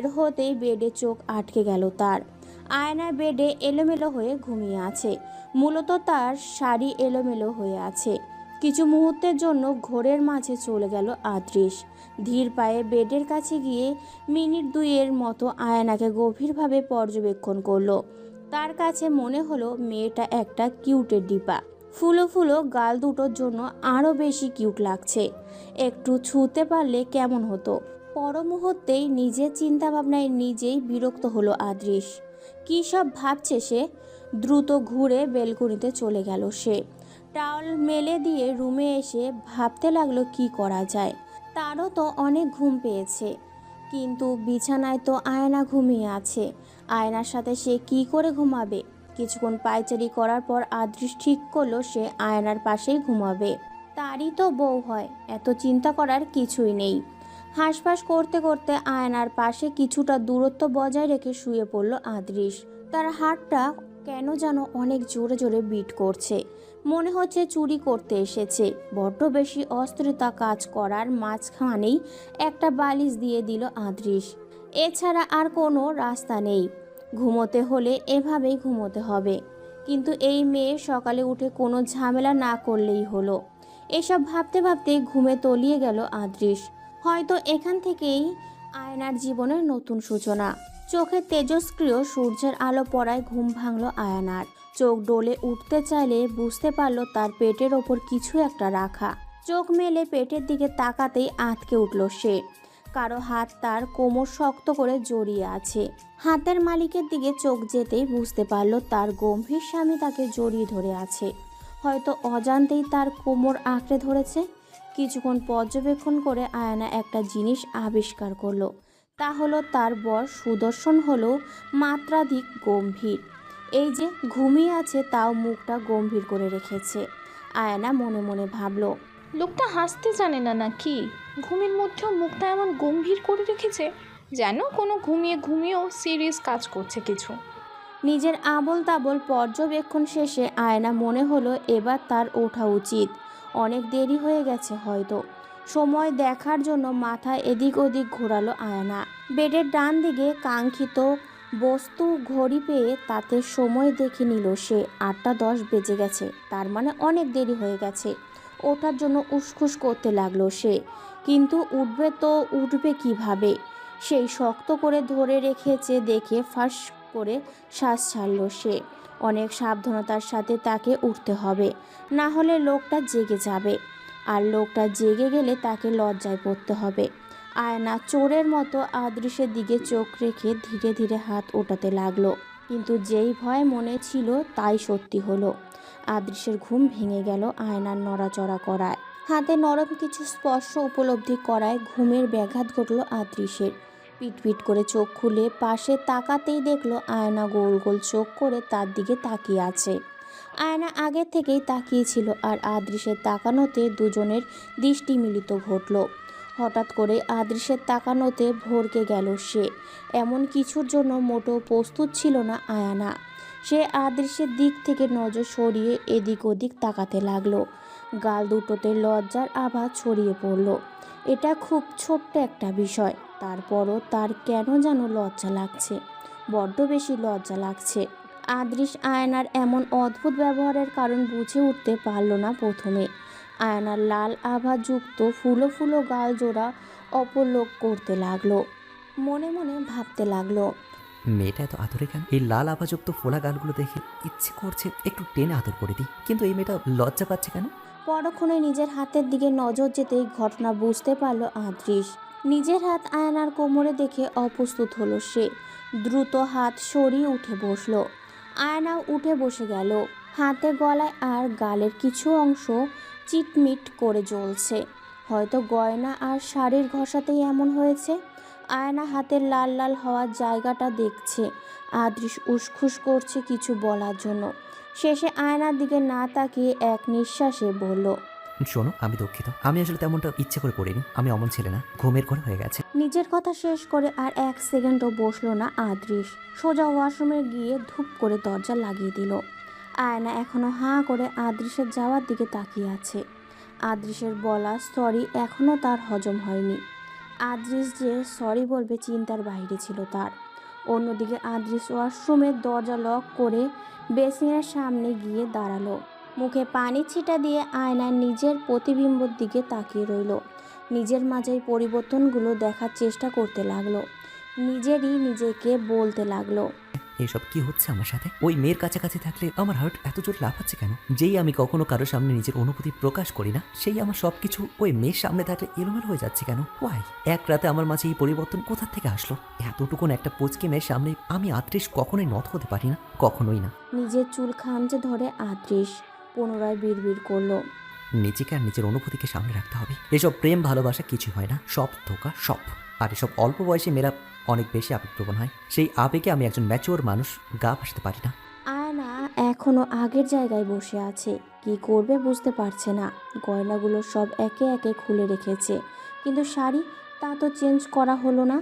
বের হতেই বেডে চোখ আটকে গেল তার। আয়না বেডে এলোমেলো হয়ে ঘুমিয়ে আছে। মূলত তার শাড়ি এলোমেলো হয়ে আছে। কিছু মুহূর্তের জন্য ঘোরের মাঝে চলে গেল আদৃশ। ধীর পায়ে বেডের কাছে গিয়ে মিনিট দুইয়ের মতো আয়নাকে গভীরভাবে পর্যবেক্ষণ করলো। তার কাছে মনে হলো মেয়েটা একটা কিউটের ডিপা। ফুলো ফুলো গাল দুটোর জন্য আরও বেশি কিউট লাগছে। একটু ছুঁতে পারলে কেমন হতো। পর মুহূর্তেই নিজের চিন্তাভাবনায় নিজেই বিরক্ত হলো আদৃশ। কী সব ভাবছে সে। দ্রুত ঘুরে বেলকনিতে চলে গেল সে। টাওয়াল মেলে দিয়ে রুমে এসে ভাবতে লাগলো কি করা যায়। তারও তো অনেক ঘুম পেয়েছে, কিন্তু বিছানায় তো আয়না ঘুমিয়ে আছে। আয়নার সাথে সে কি করে ঘুমাবে। কিছুক্ষণ পায়চারি করার পর আদৃশ ঠিক করলো সে আয়নার পাশেই ঘুমাবে। তারই তো বউ হয়, এত চিন্তা করার কিছুই নেই। হাঁসফাঁস করতে করতে আয়নার পাশে কিছুটা দূরত্ব বজায় রেখে শুয়ে পড়ল আদৃশ। তার হাতটা কেন যেন অনেক জোরে জোরে বিট করছে। মনে হচ্ছে চুরি করতে এসেছে। বড্ড বেশি অস্থিরতা কাজ করার মাঝখানেই একটা বালিশ দিয়ে দিল আদৃশ। এছাড়া আর কোনো রাস্তা নেই। ঘুমোতে হলে এভাবেই ঘুমোতে হবে। কিন্তু এই মেয়ে সকালে উঠে কোনো ঝামেলা না করলেই হলো। এসব ভাবতে ভাবতে ঘুমে তলিয়ে গেল আদৃশ। হয়তো এখান থেকেই আয়নার জীবনের নতুন সূচনা। চোখে তেজস্ক্রিয় সূর্যের আলো পড়ায় ঘুম ভাঙল আয়নার। চোখ ডলে উঠতে চাইলে বুঝতে পারল তার পেটের ওপর কিছু একটা রাখা। চোখ মেলে পেটের দিকে তাকাতেই আঁতকে উঠল সে। কারো হাত তার কোমর শক্ত করে জড়িয়ে আছে। হাতের মালিকের দিকে চোখ যেতেই বুঝতে পারল তার গম্ভীর স্বামী তাকে জড়িয়ে ধরে আছে। হয়তো অজান্তেই তার কোমর আঁকড়ে ধরেছে। কিছুক্ষণ পর্যবেক্ষণ করে আয়না একটা জিনিস আবিষ্কার করলো। তা হলো তার বর সুদর্শন হলেও মাত্রাধিক গম্ভীর। এই যে ঘুমিয়ে আছে তাও মুখটা গম্ভীর করে রেখেছে। আয়না মনে মনে ভাবল, লোকটা হাসতে জানে না নাকি? ঘুমের মধ্যেও মুখটা এমন গম্ভীর করে রেখেছে, যেন কোনো ঘুমিয়ে ঘুমিয়েও সিরিয়াস কাজ করছে কিছু। নিজের আবোল তাবোল পর্যবেক্ষণ শেষে আয়না মনে হলো এবার তার ওঠা উচিত। অনেক দেরি হয়ে গেছে হয়তো। সময় দেখার জন্য মাথা এদিক ওদিক ঘোরালো আয়না। বেডের ডান দিকে কাঙ্ক্ষিত বস্তু ঘড়ি পেয়ে তাতে সময় দেখে নিল সে। 8টা 10 বেজে গেছে, তার মানে অনেক দেরি হয়ে গেছে। ওঠার জন্য উসখুস করতে লাগলো সে। কিন্তু উঠবে তো উঠবে কিভাবে। সেই শক্ত করে ধরে রেখেছে দেখে ফাঁস করে শ্বাস ছাড়ল সে। অনেক সাবধানতার সাথে তাকে উঠতে হবে, না হলে লোকটা জেগে যাবে। আর লোকটা জেগে গেলে তাকে লজ্জায় পড়তে হবে। আয়না চোরের মতো আদৃশের দিকে চোখ রেখে ধীরে ধীরে হাত ওঠাতে লাগলো। কিন্তু যেই ভয় মনে ছিল তাই সত্যি হলো। আদৃশের ঘুম ভেঙে গেল আয়নার নড়াচড়া করায়। হাতে নরম কিছু স্পর্শ উপলব্ধি করায় ঘুমের ব্যাঘাত ঘটল আদৃশের। পিটপিট করে চোখ খুলে পাশে তাকাতেই দেখলো আয়না গোল গোল চোখ করে তার দিকে তাকিয়ে আছে। আয়না আগের থেকেই তাকিয়েছিল আর আদৃশের তাকানোতে দুজনের দৃষ্টি মিলিত ঘটল। হঠাৎ করে আদৃশের তাকানোতে ভড়কে গেল সে। এমন কিছুর জন্য মোটেও প্রস্তুত ছিল না আয়না। সে আদৃশের দিক থেকে নজর সরিয়ে এদিক ওদিক তাকাতে লাগলো। গাল দুটোতে লজ্জার আভা ছড়িয়ে পড়ল। এটা খুব ছোট্ট একটা বিষয়, তারপরও তার কেন যেন লজ্জা লাগছে। বড্ড বেশি লজ্জা লাগছে। আদৃশ আয়নার এমন অদ্ভুত ব্যবহারের কারণ বুঝে উঠতে পারল না প্রথমে। আয়নার লাল আভাযুক্ত ফুলো ফুলো গাল জোড়া অপলোক করতে লাগলো। মনে মনে ভাবতে লাগলো, মেয়েটা এত আদরে কেন? এই লাল আভাযুক্ত ফোলা গালগুলো দেখে ইচ্ছে করছে একটু টেনে আদর করে দিই, কিন্তু এই মেয়েটা লজ্জা পাচ্ছে কেন? পরক্ষণে নিজের হাতের দিকে নজর যেতেই ঘটনা বুঝতে পারল আদৃশ। নিজের হাত আয়নার কোমরে দেখে অপ্রস্তুত হলো সে। দ্রুত হাত সরিয়ে উঠে বসলো। আয়নাও উঠে বসে গেল। হাতে গলায় আর গালের কিছু অংশ চিটমিট করে জ্বলছে। হয়তো গয়না আর শাড়ির ঘষাতেই এমন হয়েছে। আয়না হাতের লাল লাল হওয়ার জায়গাটা দেখছে। আদৃশ উসখুস করছে কিছু বলার জন্য। শেষে আয়নার দিকে না তাকিয়ে এক নিঃশ্বাসে বলল, শোনো, আমি দুঃখিত। আমি আসলে তেমনটা ইচ্ছে করে করিনি। আমি অমন ছেলে না, ঘুমের ঘরে হয়ে গেছে। নিজের কথা শেষ করে আর এক সেকেন্ডও বসলো না আদৃশ। সোজা ওয়াশরুমে গিয়ে ধূপ করে দরজা লাগিয়ে দিল। আয়না এখনো হাঁ করে আদৃশের যাওয়ার দিকে তাকিয়ে আছে। আদৃশের বলা সরি এখনও তার হজম হয়নি। আদ্রিস যে সরি বলবে চিন্তার বাইরে ছিল তার। অন্যদিকে আদ্রিস ওয়াশরুমের দরজা লক করে বেসিনের সামনে গিয়ে দাঁড়ালো। মুখে পানি ছিটা দিয়ে আয়নায় নিজের প্রতিবিম্বর দিকে তাকিয়ে রইল। নিজের মাঝেই পরিবর্তনগুলো দেখার চেষ্টা করতে লাগলো। নিজেকে বলতে লাগলো, এসব কি হচ্ছে আমার সাথে? ওই মেয়ের কাছাকাছি থাকলে আমার হার্ট এত জোর লাফাচ্ছে কেন? যেই আমি কখনো কারোর সামনে নিজের অনুভূতি প্রকাশ করি না, সেই আমার সবকিছু ওই মেয়ের সামনে থাকলে এলোমেলো হয়ে যাচ্ছে কেন? ওয়াই? এক রাতে আমার মাঝে এই পরিবর্তন কোথা থেকে আসলো? এতটুকুন একটা পুচকি মেয়ের সামনে আমি আত্রিশ কখনোই নত হতে পারি না, কখনোই না। নিজের চুল খামচে ধরে আদ্রিস পুনরায় বিড়বিড় করলো, নিজেকে আর নিজের অনুভূতিকে সামনে রাখতে হবে। এসব প্রেম ভালোবাসা কিছু হয় না, সব ধোকা, সব। আর এসব অল্প বয়সে মেয়েরা অনেক বেশি আবেগপ্রবণ হয়। সেই আবেগে আমি একজন ম্যাচিওর মানুষ গা ভাসতে পারি না। আয়না এখনো আগের জায়গায় বসে আছে, কি করবে বুঝতে পারছে না। গয়নাগুলো সব একে একে খুলে রেখেছে, কিন্তু শাড়ি তা তো চেঞ্জ করা হলো না।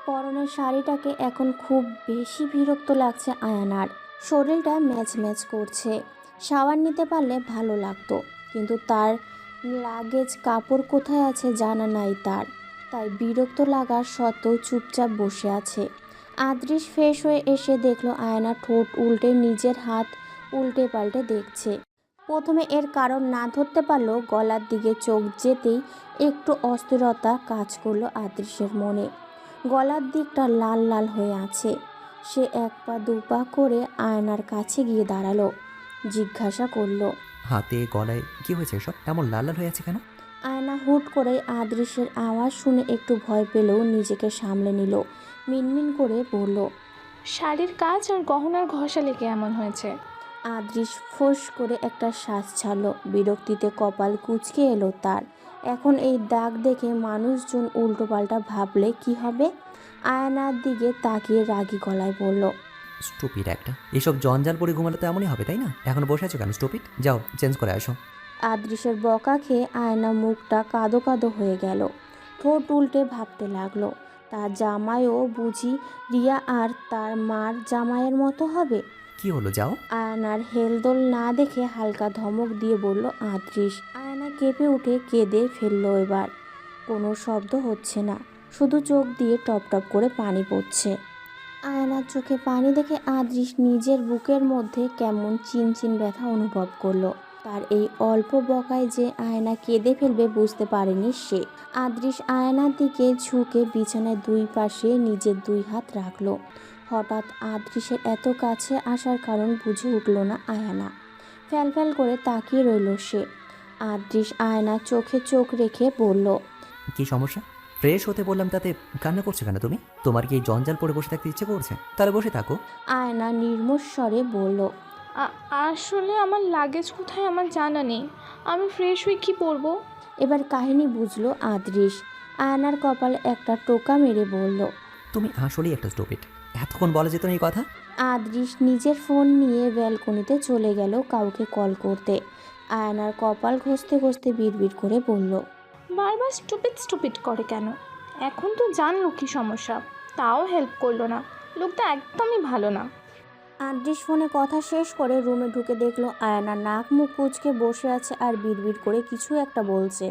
পরনের শাড়িটাকে এখন খুব বেশি বিরক্ত লাগছে আয়নার। শরীরটা ম্যাচ ম্যাচ করছে। শাওয়ার নিতে পারলে ভালো লাগতো, কিন্তু তার লাগেজ কাপড় কোথায় আছে জানা নাই তার। তাই বিরক্ত লাগার সত্ত্বেও চুপচাপ বসে আছে। আদ্রিস ফ্রেশ হয়ে এসে দেখলো আয়না ঠোঁট উল্টে নিজের হাত উল্টে পাল্টে দেখছে। প্রথমে এর কারণ না ধরতে পারলেও গলার দিকে চোখ যেতেই একটু অস্থিরতা কাজ করলো আদ্রিসের মনে। গলার দিকটা লাল লাল হয়ে আছে। সে এক পা দু পা করে আয়নার কাছে গিয়ে দাঁড়ালো, জিজ্ঞাসা করলো, হাতে গলায় কি হয়েছে? এসব এমন লাল লাল হয়ে আছে কেন? আয়না হুট করে আদ্রিসের আওয়াজ শুনে একটু ভয় পেলেও নিজেকে সামলে নিল। মিনমিন করে বলল, শাড়ির কাজ আর গহনার ঘষা লেগে এমন হয়েছে। আদ্রিস ফোঁস করে একটা শ্বাস ছাড়ল। বিরক্তিতে কপাল কুঁচকে এলো তার। এখন এই দাগ দেখে মানুষজন উল্টোপাল্টা ভাবলে কি হবে? আয়নার দিকে তাকিয়ে রাগী গলায় বলল, স্টুপিড একটা। এসব জঞ্জাল পরে ঘুমালে তো এমনই হবে, তাই না? এখন বসে আছো কেন স্টুপিড? যাও চেঞ্জ করে আসো। আদ্রিসের বকা খেয়ে আয়না মুখটা কাদো কাদো হয়ে গেল। ঠোঁট উল্টে ভাবতে লাগলো, তার জামাইও বুঝি রিয়া আর তার মার জামাইয়ের মতো হবে? কি হলো, যাও। আয়নার হেলদোল না দেখে হালকা ধমক দিয়ে বলল আদ্রিস। আয়না কেঁপে উঠে কেঁদে ফেললো এবার। কোনো শব্দ হচ্ছে না, শুধু চোখ দিয়ে টপ টপ করে পানি পড়ছে। আয়নার চোখে পানি দেখে আদ্রিস নিজের বুকের মধ্যে কেমন চিনচিন ব্যথা অনুভব করলো। তার এই অল্প বকায় যে আয়না কেঁদে ফেলবে বুঝতে পারেনি সে। আদ্রিস আয়নার দিকে ঝুঁকে বিছানায় দুই পাশে নিজের দুই হাত রাখলো। হঠাৎ আদ্রিসের এত কাছে আসার কারণ বুঝে উঠল না আয়না। ফ্যাল করে তাকিয়ে রইল সে। আদ্রিস আয়না চোখে চোখ রেখে বলল, কি সমস্যা? ফ্রেশ হতে বললাম, তাতে কান্না করছো কেন তুমি? তোমার কি এই জঞ্জাল পরে বসে থাকতে ইচ্ছে করছে? তাহলে বসে থাকো। আয়না নির্মূল স্বরে বলল, আসলে আমার লাগেজ কোথায় আমার জানা নেই। আমি ফ্রেশ হয়ে কী পরবো? এবার কাহিনী বুঝলো আদ্রিস। আয়নার কপালে একটা টোকা মেরে বলল, তুমি আসলেই একটা স্টুপিড। এতক্ষণ বলা যেত না এই কথা। আদ্রিস নিজের ফোন নিয়ে ব্যালকনিতে চলে গেল কাউকে কল করতে। আয়নার কপাল ঘষতে ঘষতে বিড়বিড় করে বলল, বারবার স্টুপিড স্টুপিড করে কেন? এখন তো জানলো কি সমস্যা, তাও হেল্প করলো না। লোকটা একদমই ভালো না। আদ্রিস ফোনে কথা শেষ করে রুমে ঢুকে দেখলো আয়না নাক মুখ কুঁচকে বসে আছে আর বিড়বিড় করে কিছু একটা বলছে।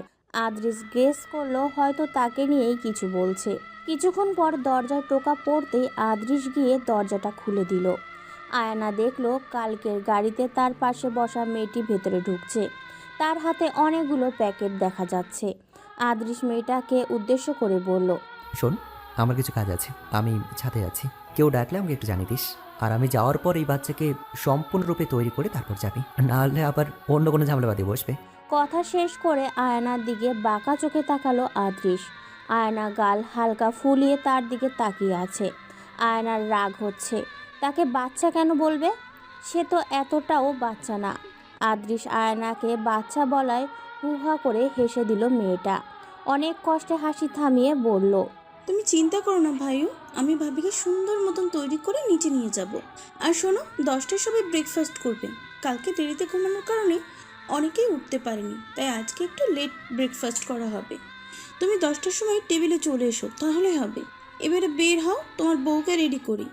আদ্রিস গেস করলো হয়তো তাকে নিয়েই কিছু বলছে। কিছুক্ষণ পর দরজায় টোকা পড়তেই আদ্রিস গিয়ে দরজাটা খুলে দিল। আয়না দেখলো কালকের গাড়িতে তার পাশে বসা মেয়েটি ভেতরে ঢুকছে। তার হাতে অনেকগুলো প্যাকেট দেখা যাচ্ছে। আদ্রিস মেয়েটাকে উদ্দেশ্য করে বলল, শোন, আমার কিছু কাজ আছে, আমি ছাদে যাচ্ছি। কেউ ডাকলে আমাকে একটু জানিয়ে দিস। আর আমি যাওয়ার পর এই বাচ্চাকে সম্পূর্ণরূপে তৈরি করে তারপর যাবি, না হলে আবার অন্য কোনো ঝামেলা বাদে বসবে। কথা শেষ করে আয়নার দিকে বাঁকা চোখে তাকালো আদ্রিস। আয়না গাল হালকা ফুলিয়ে তার দিকে তাকিয়ে আছে। আয়নার রাগ হচ্ছে, তাকে বাচ্চা কেন বলবে? সে তো এতটাও বাচ্চা না। আদ্রিস আয়নাকে বাচ্চা বলায় হুহা করে হেসে দিল মেয়েটা। অনেক কষ্টে হাসি থামিয়ে বলল, তুমি চিন্তা করো না ভাইও, আমি ভাবিকে সুন্দর মতন তৈরি করে নিচে নিয়ে যাব। আর শোনো, 10টার সময় ব্রেকফাস্ট করবে। কালকে দেরিতে ঘুমানোর কারণে অনেকেই উঠতে পারেনি, তাই আজকে একটু লেট ব্রেকফাস্ট করা হবে। তুমি 10টার সময় টেবিলে চলে এসো, তাহলে হবে। এবারে বের হও, তোমার বউকে রেডি করি।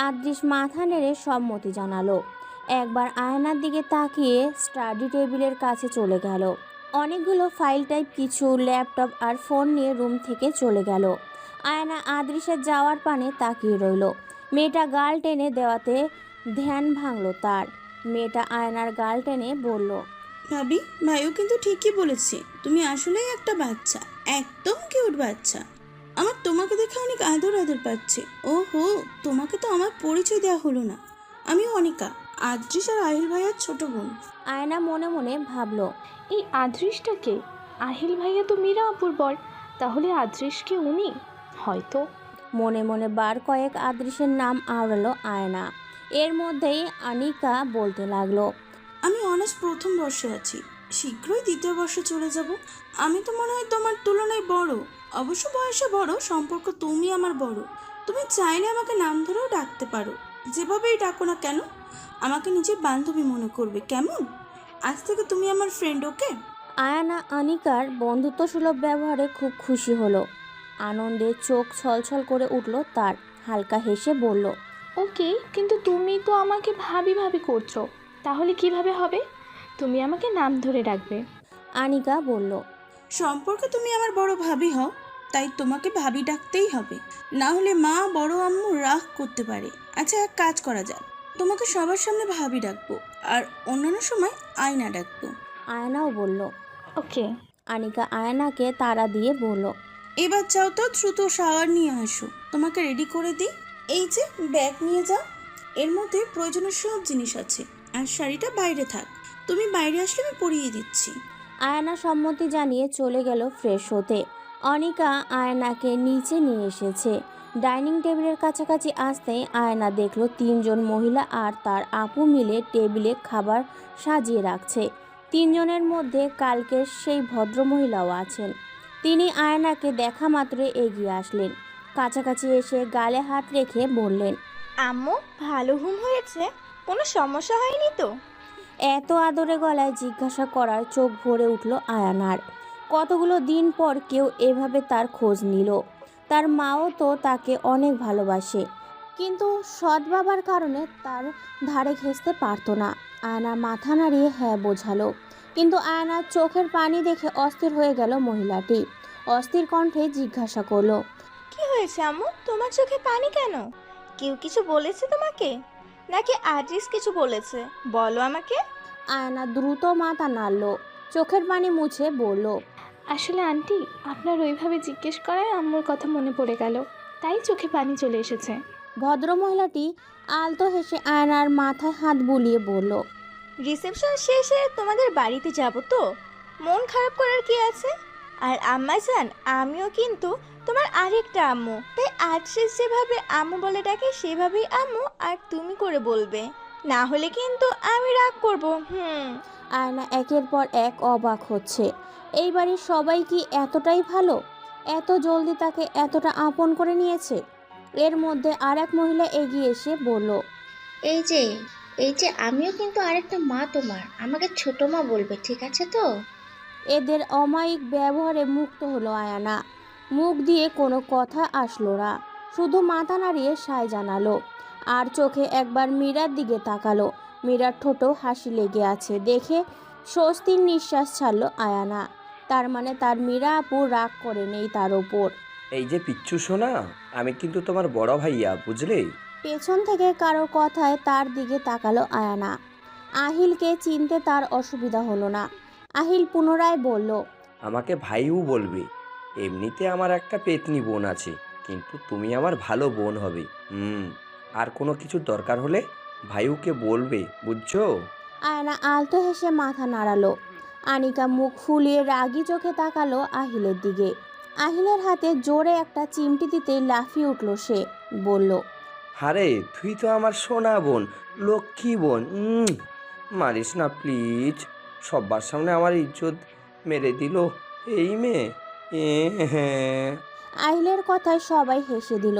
আদ্রিস মাথা নেড়ে সম্মতি জানালো। একবার আয়নার দিকে তাকিয়ে স্টাডি টেবিলের কাছে চলে গেল। অনেকগুলো ফাইল টাইপ কিছু ল্যাপটপ আর ফোন নিয়ে রুম থেকে চলে গেল। আয়না আদৃশের যাওয়ার পানে তাকিয়ে রইল। মেয়েটা গাল টেনে দেওয়াতে ধ্যান ভাঙল তার। মেয়েটা আয়নার গাল টেনে বলল, ভাবি, ভাইও কিন্তু ঠিকই বলেছে, তুমি আসলেই একটা বাচ্চা, একদম কিউট বাচ্চা। আমার তোমাকে দেখে অনেক আদর আদর পাচ্ছে। ওহো, তোমাকে তো আমার পরিচয় দেওয়া হলো না। আমি অনিকা, আদ্রিস আর আহিল ভাইয়ার ছোট বোন। আয়না মনে মনে ভাবল, এই আদৃশটাকে? আহিল ভাইয়া তো মীরা আপুর বর, তাহলে আদৃশকে উনি হয়তো। মনে মনে বার কয়েক আদৃশের নাম আওড়ালো আয়না। এর মধ্যেই আনিকা বলতে লাগলো, আমি অনার্স প্রথম বর্ষে আছি, শীঘ্রই দ্বিতীয় বর্ষে চলে যাব। আমি তো মনে হয় তোমার তুলনায় বড়, অবশ্য বয়সে বড়, সম্পর্ক তুমি আমার বড়। তুমি চাইলে আমাকে নাম ধরেও ডাকতে পারো, যেভাবেই ডাকো না কেন। আমাকে নিজের বান্ধবী মনে করবে, কেমন? আজ থেকে তুমি আমার ফ্রেন্ড, ওকে? আয়ানা আনিকার বন্ধুত্বসুলভ ব্যবহারে খুব খুশি হলো। আনন্দে চোখ ছলছল করে উঠল তার। হালকা হেসে বলল, ওকে, কিন্তু তুমি তো আমাকে ভাবি ভাবি করছো, তাহলে কিভাবে হবে? তুমি আমাকে নাম ধরে ডাকবে। আনিকা বলল, সম্পর্কে তুমি আমার বড় ভাবি হও, তাই তোমাকে ভাবি ডাকতেই হবে, না হলে মা বড় আম্মু রাগ করতে পারে। আচ্ছা, এক কাজ করা যাক, তোমাকে সবার সামনে ভাবি ডাকবো, আর অন্যান্য সময় আয়না ডাকবো। আয়নাও বলল। ওকে। আনিকা আয়নাকে তাড়া দিয়ে বলল, এবার যাও তো, দ্রুত শাওয়ার নিয়ে আসো, তোমাকে রেডি করে দিই। এই যে ব্যাগ নিয়ে যাও, এর মধ্যে প্রয়োজনীয় সব জিনিস আছে, আর শাড়িটা বাইরে থাক, তুমি বাইরে আসলে আমি পরিয়ে দিচ্ছি। আয়না সম্মতি জানিয়ে চলে গেল ফ্রেশ হতে। অনিকা আয়নাকে নিচে নিয়ে এসেছে। ডাইনিং টেবিলের কাছাকাছি আসতেই আয়না দেখল 3 জন মহিলা আর তার আপু মিলে টেবিলে খাবার সাজিয়ে রাখছে। 3 জনের মধ্যে কালকের সেই ভদ্রমহিলাও আছেন। তিনি আয়নাকে দেখা মাত্রই এগিয়ে আসলেন। কাছাকাছি এসে গালে হাত রেখে বললেন, আম্মু, ভালো ঘুম হয়েছে? কোনো সমস্যা হয়নি তো? এত আদরে গলায় জিজ্ঞাসা করার চোখ ভরে উঠল আয়ানার। কতগুলো দিন পর কেউ এভাবে তার খোঁজ নিল। তার মাও তো তাকে অনেক ভালোবাসে, কিন্তু সৎ বাবার কারণে তার ধারে ঘেঁষতে পারতো না। আয়না মাথা নাড়িয়ে হ্যাঁ বোঝালো, কিন্তু আয়নার চোখের পানি দেখে অস্থির হয়ে গেল মহিলাটি। অস্থির কণ্ঠে জিজ্ঞাসা করলো, কি হয়েছে আম্মু, তোমার চোখে পানি কেন? কেউ কিছু বলেছে তোমাকে, নাকি আদ্রিস কিছু বলেছে? বলো আমাকে। আয়না দ্রুত মাথা নাড়ল, চোখের পানি মুছে বলল, আসলে আন্টি, আপনার ওইভাবে জিজ্ঞেস করায় আম্মুর কথা মনে পড়ে গেল, তাই চোখে পানি চলে এসেছে। ভদ্রমহিলাটি আলতো হেসে আয়নার মাথায় হাত বুলিয়ে বলল, রিসেপশন শেষে তোমাদের বাড়িতে যাব তো, মন খারাপ করার কি আছে? আর আম্মা জান, আমিও কিন্তু তোমার আরেকটা আম্মু, তাই আদ্রিস যেভাবে আম্মু বলে ডাকে সেভাবেই আম্মু আর তুমি করে বলবে, না হলে কিন্তু আমি রাগ করব। আয়না একের পর এক অবাক হচ্ছে। এই বাড়ির সবাই কি এতটাই ভালো? এত জলদি তাকে এতটা আপন করে নিয়েছে? এর মধ্যে আর এক মহিলা এগিয়ে এসে বলল, এই যে এই যে আমিও কিন্তু আরেকটা মা তোমার, আমাকে ছোট মা বলবে, ঠিক আছে তো? এদের অমায়িক ব্যবহারে মুক্ত হলো আয়ানা। মুখ দিয়ে কোনো কথা আসলো না, শুধু মাথা নাড়িয়ে সায় জানালো আর চোখে একবার মীরার দিকে তাকালো। মীরার ঠোঁটেও হাসি লেগে আছে দেখে স্বস্তির নিঃশ্বাস ছাড়ল আয়ানা। তার মানে তার মীরা আপু রাগ করে নেই তার ওপর। এই যে পিচ্ছু সোনা, আমি কিন্তু তোমার বড় ভাইয়া, বুঝলে? পেছন থেকে কারো কথায় তার দিকে তাকালো আয়ানা। আহিলকে চিনতে তার অসুবিধা হলো না। আহিল পুনরায় বলল, আমাকে ভাইও বলবে। এমনিতে আমার একটা পেতনি বোন আছে, কিন্তু তুমি আমার ভালো বোন হবে। আর কোনো কিছু দরকার হলে ভাইউকে বলবে, বুঝছো? আয়না আলতো হেসে মাথা নাড়ালো। আনিকা মুখ ফুলিয়ে রাগী চোখে তাকালো আহিলের দিকে। আহিলের হাতে জোরে একটা চিমটি দিতেই লাফিয়ে উঠল সে। বলল, আরে তুই তো আমার সোনা বোন, লক্ষ্মী বোন। মারিস না প্লিজ, সবার সামনে আমার ইজ্জত মেরে দিল এই মেয়ে। হ্যাঁ। আহিলের কথায় সবাই হেসে দিল।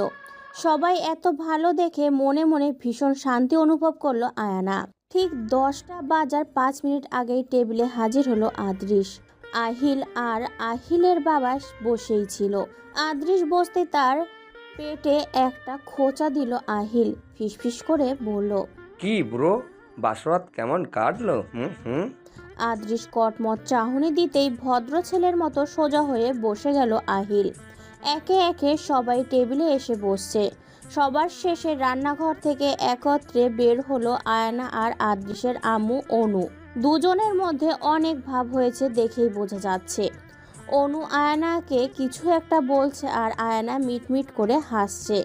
সবাই এত ভালো দেখে মনে মনে ভীষণ শান্তি অনুভব করলো আয়ানা। ঠিক 10টা বাজার 5 মিনিট আগেই টেবিলে হাজির হলো আদৃশ। আহিল আর আহিলের বাবা বসেই ছিল। আদৃশ বসতে তার পেটে একটা খোঁচা দিল আহিল। ফিসফিস করে বলল, কি ব্রো, বাসরাত কেমন কাটলো? হুম। আদ্রিস কটমট চাহনি দিতেই ভদ্র ছেলের মতো সোজা হয়ে বসে গেল আহিল। একে একে সবাই টেবিলে এসে বসছে। সবার শেষে রান্নাঘর থেকে একত্রে বের হলো আয়না আর আদ্রিসের আম্মু অনু। দুজনের মধ্যে অনেক ভাব হয়েছে দেখেই বোঝা যাচ্ছে। অনু আয়নাকে কিছু একটা বলছে আর আয়না মিটমিট করে হাসছে।